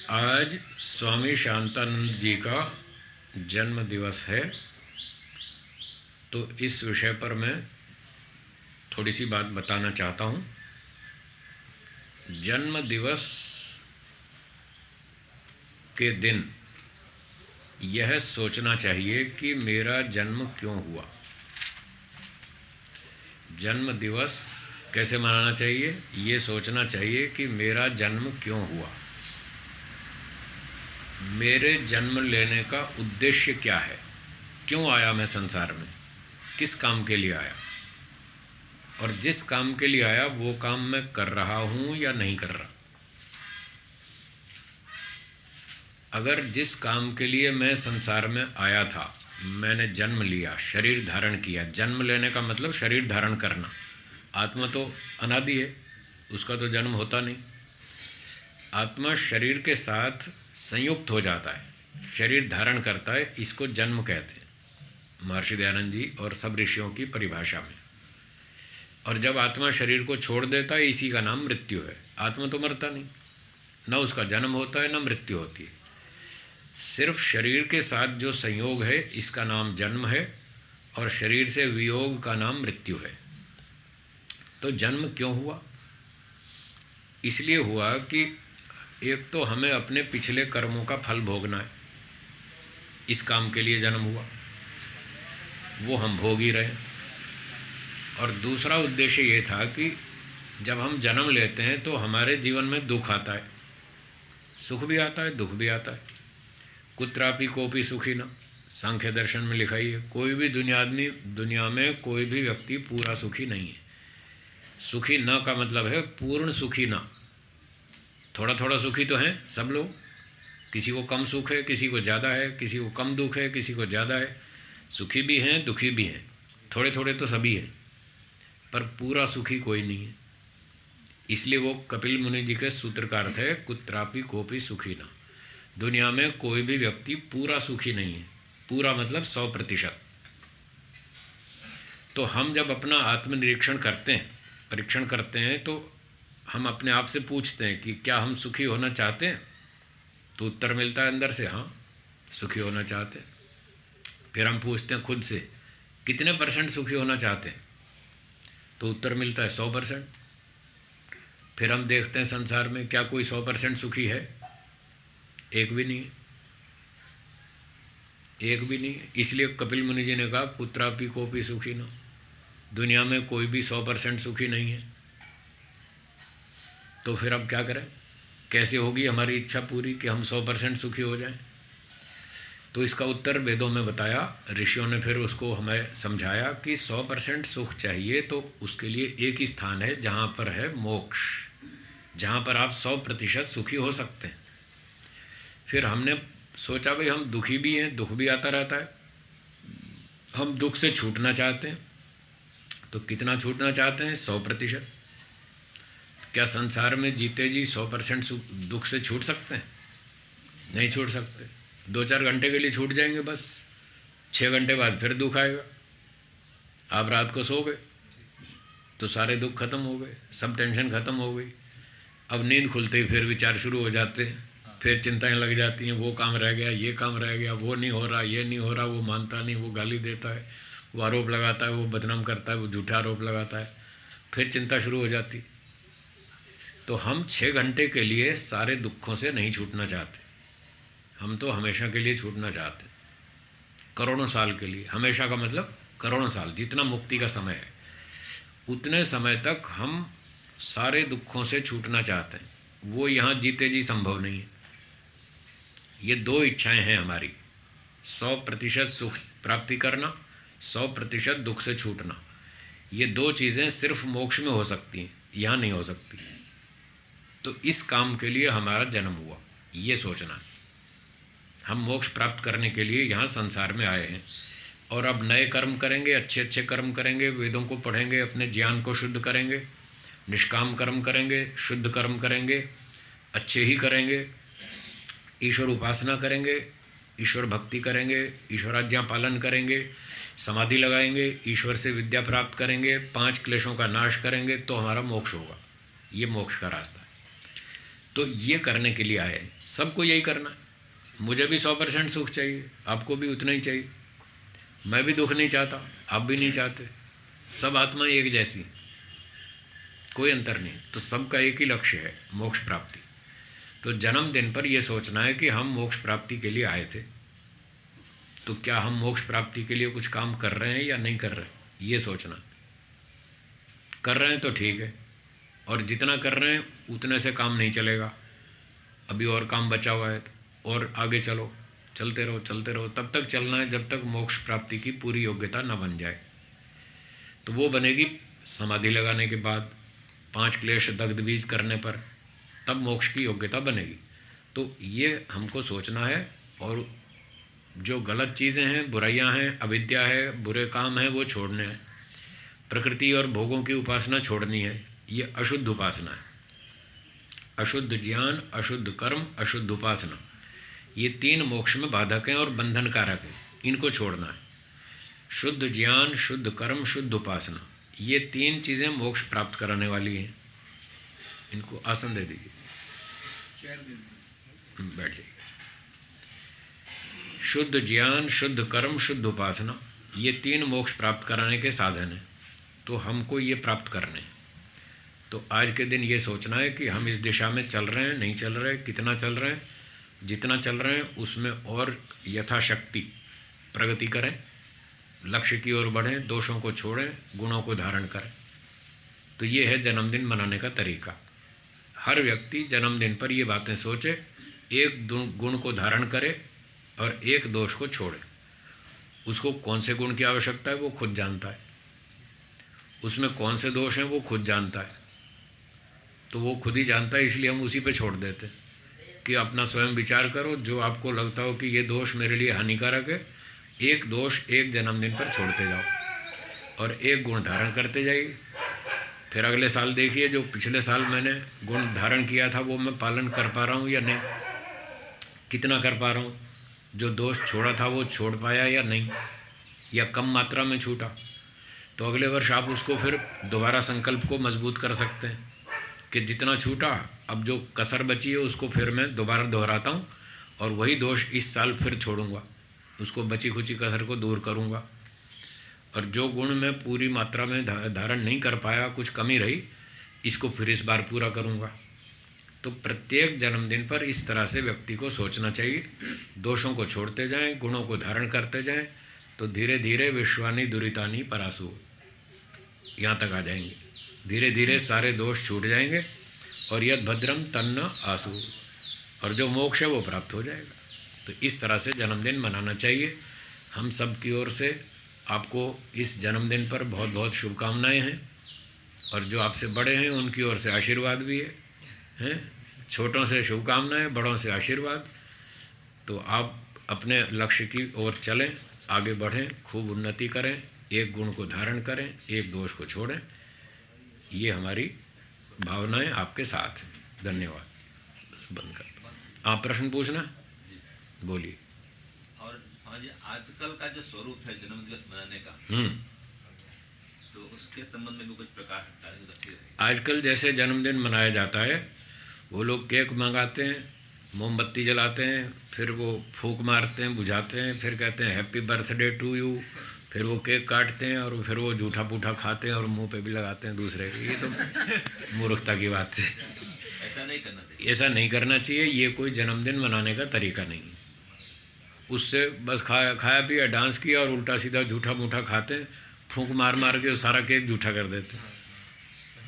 आज स्वामी शांतानंद जी का जन्म दिवस है, तो इस विषय पर मैं थोड़ी सी बात बताना चाहता हूँ। जन्म दिवस के दिन यह सोचना चाहिए कि मेरा जन्म क्यों हुआ। जन्म दिवस कैसे मनाना चाहिए, ये सोचना चाहिए कि मेरा जन्म क्यों हुआ, मेरे जन्म लेने का उद्देश्य क्या है, क्यों आया मैं संसार में, किस काम के लिए आया, और जिस काम के लिए आया वो काम मैं कर रहा हूँ या नहीं कर रहा। अगर जिस काम के लिए मैं संसार में आया था, मैंने जन्म लिया, शरीर धारण किया। जन्म लेने का मतलब शरीर धारण करना। आत्मा तो अनादि है, उसका तो जन्म होता नहीं। आत्मा शरीर के साथ संयुक्त हो जाता है, शरीर धारण करता है, इसको जन्म कहते हैं महर्षि दयानंद जी और सब ऋषियों की परिभाषा में। और जब आत्मा शरीर को छोड़ देता है, इसी का नाम मृत्यु है। आत्मा तो मरता नहीं, न उसका जन्म होता है न मृत्यु होती है। सिर्फ शरीर के साथ जो संयोग है, इसका नाम जन्म है, और शरीर से वियोग का नाम मृत्यु है। तो जन्म क्यों हुआ? इसलिए हुआ कि एक तो हमें अपने पिछले कर्मों का फल भोगना है, इस काम के लिए जन्म हुआ, वो हम भोग ही रहे। और दूसरा उद्देश्य ये था कि जब हम जन्म लेते हैं तो हमारे जीवन में दुख आता है, सुख भी आता है, दुख भी आता है। कुत्रापि कोपि सुखी न, सांख्य दर्शन में लिखा ही है। कोई भी दुनिया में कोई भी व्यक्ति पूरा सुखी नहीं है। सुखी न का मतलब है पूर्ण सुखी न। थोड़ा थोड़ा सुखी तो हैं सब लोग, किसी को कम सुख है, किसी को ज़्यादा है, किसी को कम दुख है, किसी को ज़्यादा है। सुखी भी हैं, दुखी भी हैं, थोड़े थोड़े तो सभी हैं, पर पूरा सुखी कोई नहीं है। इसलिए वो कपिल मुनि जी के सूत्रकार थे, कुत्रापि कोपि सुखी न। दुनिया में कोई भी व्यक्ति पूरा सुखी नहीं है। पूरा मतलब 100%। तो हम जब अपना आत्मनिरीक्षण करते हैं, परीक्षण करते हैं, तो हम अपने आप से पूछते हैं कि क्या हम सुखी होना चाहते हैं? तो उत्तर मिलता है अंदर से, हाँ सुखी होना चाहते हैं। फिर हम पूछते हैं खुद से, कितने % सुखी होना चाहते हैं? तो उत्तर मिलता है 100%। फिर हम देखते हैं संसार में क्या कोई 100% सुखी है? एक भी नहीं है, एक भी नहीं है। इसलिए कपिल मुनि जी ने कहा कुत्रापि कोपि सुखी न। दुनिया में कोई भी 100% सुखी नहीं है। तो फिर अब क्या करें? कैसे होगी हमारी इच्छा पूरी कि हम 100% सुखी हो जाएं? तो इसका उत्तर वेदों में बताया, ऋषियों ने फिर उसको हमें समझाया कि 100% सुख चाहिए तो उसके लिए एक ही स्थान है जहाँ पर है मोक्ष, जहाँ पर आप 100% सुखी हो सकते हैं। फिर हमने सोचा भाई हम दुखी भी हैं, दुख भी आता रहता है, हम दुख से छूटना चाहते हैं। तो कितना छूटना चाहते हैं? 100%। क्या संसार में जीते जी 100% दुख से छूट सकते हैं? नहीं छूट सकते। 2-4 घंटे के लिए छूट जाएंगे बस, 6 घंटे बाद फिर दुख आएगा। आप रात को सो गए तो सारे दुख खत्म हो गए, सब टेंशन खत्म हो गई। अब नींद खुलते ही फिर विचार शुरू हो जाते हैं, फिर चिंताएं लग जाती हैं, वो काम रह गया, ये काम रह गया, वो नहीं हो रहा, ये नहीं हो रहा, वो मानता नहीं, वो गाली देता है, वो आरोप लगाता है, वो बदनाम करता है, वो झूठा आरोप लगाता है, फिर चिंता शुरू हो जाती। तो हम 6 घंटे के लिए सारे दुखों से नहीं छूटना चाहते, हम तो हमेशा के लिए छूटना चाहते, करोड़ों साल के लिए। हमेशा का मतलब करोड़ों साल, जितना मुक्ति का समय है उतने समय तक हम सारे दुखों से छूटना चाहते हैं। वो यहाँ जीते जी संभव नहीं है। ये 2 इच्छाएं हैं हमारी, 100% सुख प्राप्ति करना, 100% दुख से छूटना। ये 2 चीज़ें सिर्फ मोक्ष में हो सकती हैं, यहाँ नहीं हो सकती। तो इस काम के लिए हमारा जन्म हुआ, ये सोचना है। हम मोक्ष प्राप्त करने के लिए यहाँ संसार में आए हैं, और अब नए कर्म करेंगे, अच्छे अच्छे कर्म करेंगे, वेदों को पढ़ेंगे, अपने ज्ञान को शुद्ध करेंगे, निष्काम कर्म करेंगे, शुद्ध कर्म करेंगे, अच्छे ही करेंगे, ईश्वर उपासना करेंगे, ईश्वर भक्ति करेंगे, ईश्वराज्ञा पालन करेंगे, समाधि लगाएंगे, ईश्वर से विद्या प्राप्त करेंगे, 5 क्लेशों का नाश करेंगे, तो हमारा मोक्ष होगा। ये मोक्ष का रास्ता है। तो ये करने के लिए आए, सबको यही करना है। मुझे भी 100% सुख चाहिए, आपको भी उतना ही चाहिए। मैं भी दुख नहीं चाहता, आप भी नहीं चाहते। सब आत्मा एक जैसी, कोई अंतर नहीं। तो सबका एक ही लक्ष्य है, मोक्ष प्राप्ति। तो जन्मदिन पर यह सोचना है कि हम मोक्ष प्राप्ति के लिए आए थे, तो क्या हम मोक्ष प्राप्ति के लिए कुछ काम कर रहे हैं या नहीं कर रहे हैं, ये सोचना। कर रहे हैं तो ठीक है, और जितना कर रहे हैं उतने से काम नहीं चलेगा, अभी और काम बचा हुआ है, और आगे चलो, चलते रहो चलते रहो। तब तक चलना है जब तक मोक्ष प्राप्ति की पूरी योग्यता न बन जाए। तो वो बनेगी समाधि लगाने के बाद, 5 क्लेश दग्ध बीज करने पर, तब मोक्ष की योग्यता बनेगी। तो ये हमको सोचना है, और जो गलत चीज़ें हैं, बुराइयां हैं, अविद्या है, बुरे काम हैं, वो छोड़ने हैं। प्रकृति और भोगों की उपासना छोड़नी है, ये अशुद्ध उपासना है। अशुद्ध ज्ञान, अशुद्ध कर्म, अशुद्ध उपासना, ये 3 मोक्ष में बाधक हैं और बंधन कारक हैं, इनको छोड़ना है। शुद्ध ज्ञान, शुद्ध कर्म, शुद्ध उपासना, ये 3 चीज़ें मोक्ष प्राप्त कराने वाली हैं। इनको आसन दे दीजिए, बैठ जाइए। शुद्ध ज्ञान, शुद्ध कर्म, शुद्ध उपासना, ये 3 मोक्ष प्राप्त कराने के साधन हैं। तो हमको ये प्राप्त करने हैं। तो आज के दिन ये सोचना है कि हम इस दिशा में चल रहे हैं, नहीं चल रहे, कितना चल रहे हैं। जितना चल रहे हैं उसमें और यथाशक्ति प्रगति करें, लक्ष्य की ओर बढ़ें, दोषों को छोड़ें, गुणों को धारण करें। तो ये है जन्मदिन मनाने का तरीका। हर व्यक्ति जन्मदिन पर ये बातें सोचे, एक गुण को धारण करे और एक दोष को छोड़े। उसको कौन से गुण की आवश्यकता है वो खुद जानता है, उसमें कौन से दोष हैं वो खुद जानता है। तो वो खुद ही जानता है, इसलिए हम उसी पे छोड़ देते कि अपना स्वयं विचार करो, जो आपको लगता हो कि ये दोष मेरे लिए हानिकारक है, एक दोष एक जन्मदिन पर छोड़ते जाओ और एक गुण धारण करते जाइए। फिर अगले साल देखिए, जो पिछले साल मैंने गुण धारण किया था वो मैं पालन कर पा रहा हूँ या नहीं, कितना कर पा रहा हूँ, जो दोष छोड़ा था वो छोड़ पाया या नहीं, या कम मात्रा में छूटा। तो अगले वर्ष आप उसको फिर दोबारा संकल्प को मजबूत कर सकते हैं कि जितना छूटा, अब जो कसर बची है उसको फिर मैं दोबारा दोहराता हूँ और वही दोष इस साल फिर छोड़ूंगा, उसको बची खुची कसर को दूर करूँगा। और जो गुण मैं पूरी मात्रा में धारण नहीं कर पाया, कुछ कमी रही, इसको फिर इस बार पूरा करूँगा। तो प्रत्येक जन्मदिन पर इस तरह से व्यक्ति को सोचना चाहिए, दोषों को छोड़ते जाएं, गुणों को धारण करते जाएं, तो धीरे धीरे विश्वानि दुरितानि परासु, यहाँ तक आ जाएंगे। धीरे धीरे सारे दोष छूट जाएंगे और यद भद्रम तन्न आसु, और जो मोक्ष है वो प्राप्त हो जाएगा। तो इस तरह से जन्मदिन मनाना चाहिए। हम सब की ओर से आपको इस जन्मदिन पर बहुत बहुत शुभकामनाएं हैं, और जो आपसे बड़े हैं उनकी ओर से आशीर्वाद भी हैं। छोटों से शुभकामनाएं, बड़ों से आशीर्वाद। तो आप अपने लक्ष्य की ओर चलें, आगे बढ़ें, खूब उन्नति करें, एक गुण को धारण करें, एक दोष को छोड़ें। ये हमारी भावनाएं आपके साथ हैं। धन्यवाद। बंद कर। आप प्रश्न पूछना, बोलिए। और हाँ जी, आजकल का जो स्वरूप है जन्मदिवस मनाने का, तो उसके संबंध में भी कुछ प्रकाश डालें। आजकल जैसे जन्मदिन मनाया जाता है, वो लोग केक मंगाते हैं, मोमबत्ती जलाते हैं, फिर वो फूंक मारते हैं, बुझाते हैं, फिर कहते हैं हैप्पी बर्थडे टू यू, फिर वो केक काटते हैं और फिर वो जूठा पूठा खाते हैं और मुंह पे भी लगाते हैं दूसरे के। ये तो मूर्खता की बात है। ऐसा नहीं करना चाहिए, ऐसा नहीं करना चाहिए। ये कोई जन्मदिन मनाने का तरीका नहीं। उससे बस खाया पिया, डांस किया और उल्टा सीधा जूठा मूठा खाते हैं, फूंक मार मार के सारा केक जूठा कर देते हैं।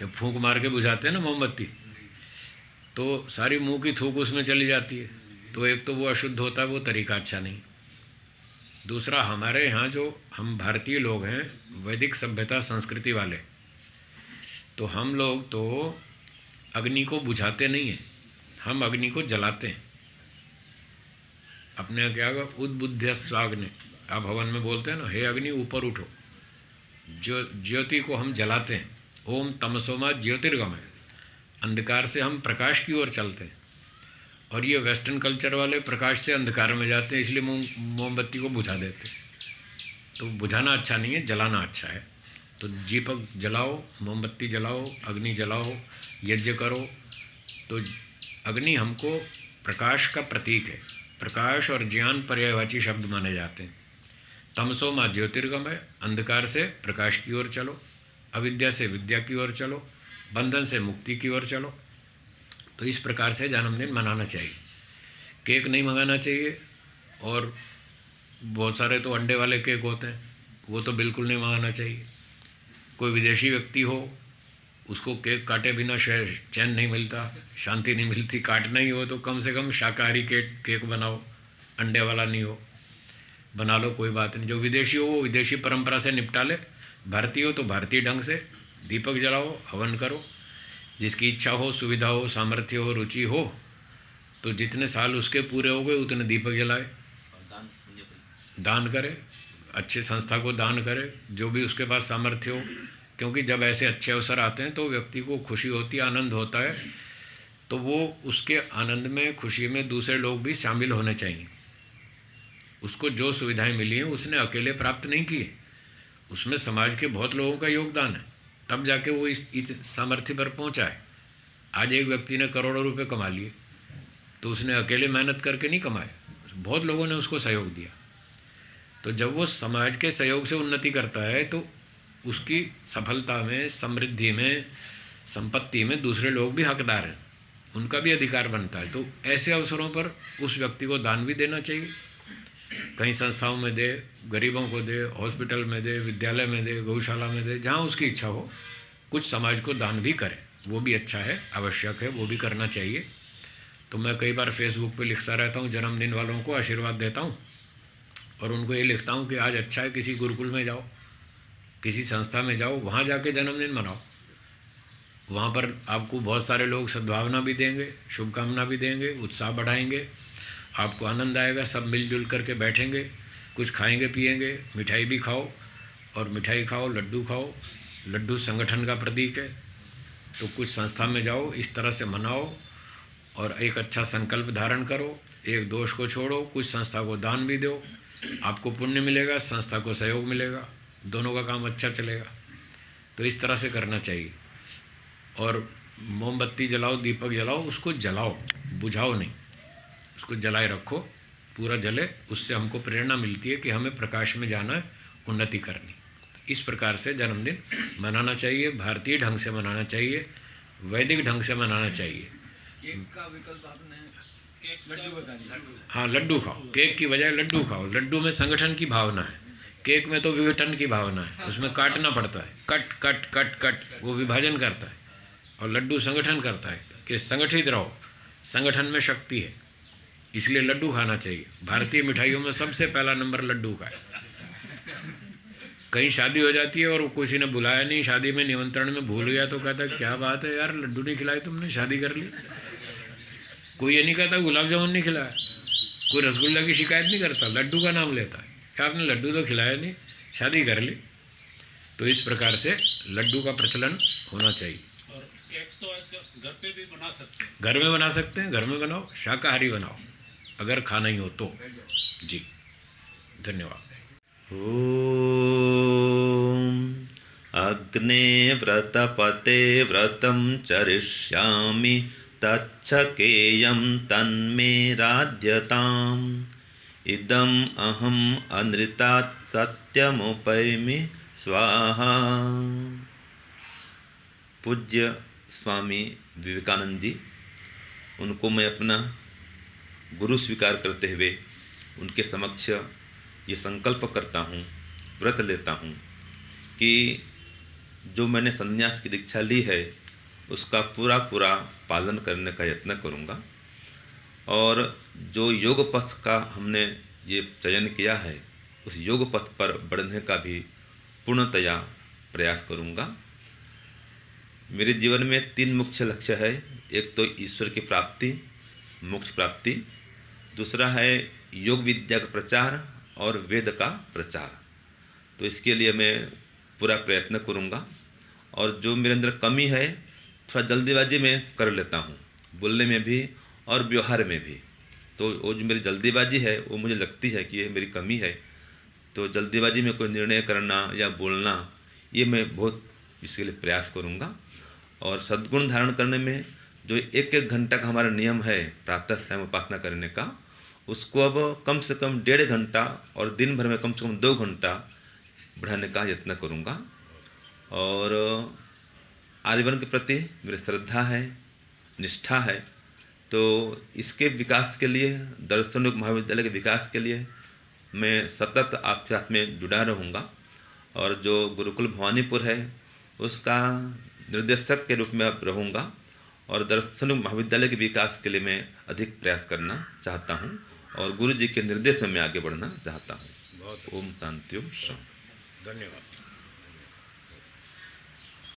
जब फूंक मार के बुझाते हैं ना मोमबत्ती, तो सारी मुंह की थूक उसमें चली जाती है। तो एक तो वो अशुद्ध होता है, वो तरीका अच्छा नहीं। दूसरा, हमारे यहाँ जो हम भारतीय लोग हैं, वैदिक सभ्यता संस्कृति वाले, तो हम लोग तो अग्नि को बुझाते नहीं हैं, हम अग्नि को जलाते हैं। अपने क्या होगा, उद्बुद्ध स्वाग्नि, आप भवन में बोलते हैं ना, हे अग्नि ऊपर उठो। ज्योति को हम जलाते हैं। ओम तमसोमा ज्योतिर्गमय, अंधकार से हम प्रकाश की ओर चलते हैं। और ये वेस्टर्न कल्चर वाले प्रकाश से अंधकार में जाते हैं, इसलिए मोमबत्ती को बुझा देते हैं। तो बुझाना अच्छा नहीं है, जलाना अच्छा है। तो दीपक जलाओ, मोमबत्ती जलाओ, अग्नि जलाओ, यज्ञ करो। तो अग्नि हमको प्रकाश का प्रतीक है। प्रकाश और ज्ञान पर्यायवाची शब्द माने जाते हैं। तमसो माँ ज्योतिर्गमय, अंधकार से प्रकाश की ओर चलो, अविद्या से विद्या की ओर चलो, बंधन से मुक्ति की ओर चलो। तो इस प्रकार से जन्मदिन मनाना चाहिए। केक नहीं मंगाना चाहिए, और बहुत सारे तो अंडे वाले केक होते हैं, वो तो बिल्कुल नहीं मंगाना चाहिए। कोई विदेशी व्यक्ति हो, उसको केक काटे बिना चैन नहीं मिलता, शांति नहीं मिलती। काटना ही हो तो कम से कम शाकाहारी केक बनाओ, अंडे वाला नहीं हो, बना लो, कोई बात नहीं। जो विदेशी हो वो विदेशी परंपरा से निपटा ले, भारतीय हो तो भारतीय ढंग से दीपक जलाओ, हवन करो। जिसकी इच्छा हो, सुविधा हो, सामर्थ्य हो, रुचि हो, तो जितने साल उसके पूरे हो गए उतने दीपक जलाए, दान करे, अच्छे संस्था को दान करे, जो भी उसके पास सामर्थ्य हो। क्योंकि जब ऐसे अच्छे अवसर आते हैं तो व्यक्ति को खुशी होती है, आनंद होता है, तो वो उसके आनंद में, खुशी में दूसरे लोग भी शामिल होने चाहिए। उसको जो सुविधाएं मिली हैं उसने अकेले प्राप्त नहीं की, उसमें समाज के बहुत लोगों का योगदान है, तब जाके वो इस सामर्थ्य पर पहुंचा है। आज एक व्यक्ति ने करोड़ों रुपए कमा लिए तो उसने अकेले मेहनत करके नहीं कमाए, बहुत लोगों ने उसको सहयोग दिया। तो जब वो समाज के सहयोग से उन्नति करता है तो उसकी सफलता में, समृद्धि में, संपत्ति में दूसरे लोग भी हकदार हैं, उनका भी अधिकार बनता है। तो ऐसे अवसरों पर उस व्यक्ति को दान भी देना चाहिए। कहीं संस्थाओं में दे, गरीबों को दे, हॉस्पिटल में दे, विद्यालय में दे, गौशाला में दे, जहाँ उसकी इच्छा हो। कुछ समाज को दान भी करे, वो भी अच्छा है, आवश्यक है, वो भी करना चाहिए। तो मैं कई बार फेसबुक पे लिखता रहता हूँ, जन्मदिन वालों को आशीर्वाद देता हूँ, और उनको ये लिखता हूँ कि आज अच्छा है, किसी गुरुकुल में जाओ, किसी संस्था में जाओ, वहाँ जाके जन्मदिन मनाओ। वहाँ पर आपको बहुत सारे लोग सद्भावना भी देंगे, शुभकामना भी देंगे, उत्साह बढ़ाएंगे, आपको आनंद आएगा। सब मिलजुल करके बैठेंगे, कुछ खाएंगे पिएंगे, मिठाई भी खाओ, और मिठाई खाओ, लड्डू खाओ। लड्डू संगठन का प्रतीक है। तो कुछ संस्था में जाओ, इस तरह से मनाओ, और एक अच्छा संकल्प धारण करो, एक दोष को छोड़ो, कुछ संस्था को दान भी दो, आपको पुण्य मिलेगा, संस्था को सहयोग मिलेगा, दोनों का काम अच्छा चलेगा। तो इस तरह से करना चाहिए। और मोमबत्ती जलाओ, दीपक जलाओ, उसको जलाओ, बुझाओ नहीं, उसको जलाए रखो, पूरा जले। उससे हमको प्रेरणा मिलती है कि हमें प्रकाश में जाना है, उन्नति करनी। इस प्रकार से जन्मदिन मनाना चाहिए, भारतीय ढंग से मनाना चाहिए, वैदिक ढंग से मनाना चाहिए। केक का विकल्प आपने लड्डू बता दिया। हाँ, लड्डू खाओ, केक की बजाय लड्डू खाओ। लड्डू में संगठन की भावना है, केक में तो विघटन की भावना है, उसमें काटना पड़ता है, कट कट कट कट, वो विभाजन करता है। और लड्डू संगठन करता है कि संगठित रहो, संगठन में शक्ति है, इसलिए लड्डू खाना चाहिए। भारतीय मिठाइयों में सबसे पहला नंबर लड्डू का है। कहीं शादी हो जाती है और किसी ने बुलाया नहीं, शादी में निमंत्रण में भूल गया, तो कहता है क्या बात है यार, लड्डू नहीं खिलाए तुमने, शादी कर ली। कोई ये नहीं कहता गुलाब जामुन नहीं खिलाया, कोई रसगुल्ला की शिकायत नहीं करता, लड्डू का नाम लेता है कि आपने लड्डू तो खिलाया नहीं, शादी कर ली। तो इस प्रकार से लड्डू का प्रचलन होना चाहिए। और केक तो घर पे भी बना सकते हैं। घर में बना सकते हैं, घर में बनाओ, शाकाहारी बनाओ अगर खाना ही हो तो। जी, धन्यवाद। ॐ अग्ने व्रतपते व्रतं चरिष्यामि तच्छकेयं तन्मे राध्यताम् इदम् अहम् अनृतात् सत्यमुपैमि स्वाहा। पूज्य स्वामी विवेकानंद जी, उनको मैं अपना गुरु स्वीकार करते हुए उनके समक्ष ये संकल्प करता हूँ, व्रत लेता हूँ कि जो मैंने संन्यास की दीक्षा ली है उसका पूरा पूरा पालन करने का यत्न करूँगा, और जो योग पथ का हमने ये चयन किया है उस योग पथ पर बढ़ने का भी पूर्णतया प्रयास करूँगा। मेरे जीवन में 3 मुख्य लक्ष्य है। एक तो ईश्वर की प्राप्ति, मोक्ष प्राप्ति, दूसरा है योग विद्या का प्रचार और वेद का प्रचार। तो इसके लिए मैं पूरा प्रयत्न करूँगा। और जो मेरे अंदर कमी है थोड़ा जल्दीबाजी में कर लेता हूँ, बोलने में भी और व्यवहार में भी। तो वो जो मेरी जल्दीबाजी है वो मुझे लगती है कि ये मेरी कमी है। तो जल्दीबाजी में कोई निर्णय करना या बोलना, ये मैं बहुत इसके लिए प्रयास करूँगा। और सद्गुण धारण करने में जो 1-1 घंटा का हमारा नियम है प्रातः स्वयं उपासना करने का, उसको अब कम से कम 1.5 घंटा और दिन भर में कम से कम 2 घंटा बढ़ाने का यत्न करूँगा। और आर्यवन के प्रति मेरी श्रद्धा है, निष्ठा है, तो इसके विकास के लिए, दर्शन योग महाविद्यालय के विकास के लिए मैं सतत आपके साथ में जुड़ा रहूँगा। और जो गुरुकुल भवानीपुर है उसका निर्देशक के रूप में अब रहूँगा और दर्शन योग महाविद्यालय के विकास के लिए मैं अधिक प्रयास करना चाहता हूँ और गुरु जी के निर्देश में मैं आगे बढ़ना चाहता हूँ। ओम शांति, ओम शांति। धन्यवाद।